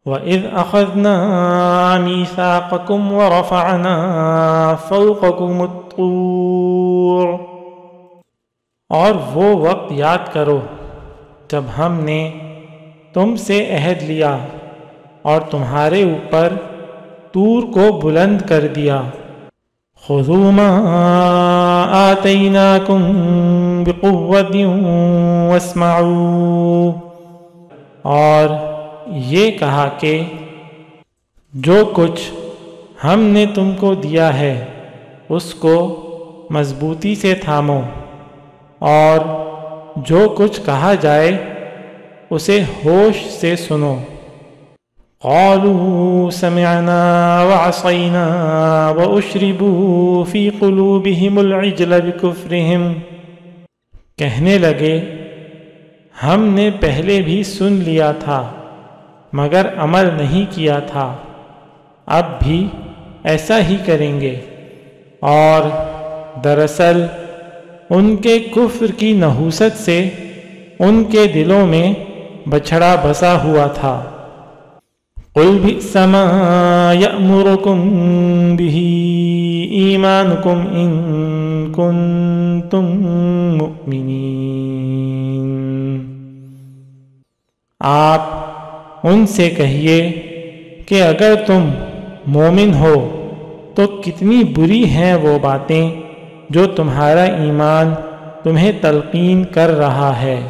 وَإِذْ أَخَذْنَا مِيثَاقَكُمْ وَرَفَعْنَا فَوْقَكُمُ الطُّورَ، اور وہ وقت یاد کرو جب ہم نے تم سے عہد لیا اور تمہارے اوپر طور کو بلند کر دیا۔ خُذُوا مَا آتَيْنَاكُمْ بِقُوَّةٍ وَاسْمَعُوا، اور یہ کہا کہ جو کچھ ہم نے تم کو دیا ہے اس کو مضبوطی سے تھامو، اور جو کچھ کہا جائے اسے ہوش سے سنو۔ قالوا سمعنا وعصینا واشربوا فی قلوبہم العجل بکفرہم، کہنے لگے ہم نے پہلے بھی سن لیا تھا مگر عمل نہیں کیا تھا، اب بھی ایسا ہی کریں گے، اور دراصل ان کے کفر کی نحوست سے ان کے دلوں میں بچھڑا بسا ہوا تھا۔ قل بئس ما یأمرکم بہ ایمانکم ان کنتم مؤمنین، آپ ان سے کہیے کہ اگر تم مومن ہو تو کتنی بری ہیں وہ باتیں جو تمہارا ایمان تمہیں تلقین کر رہا ہے۔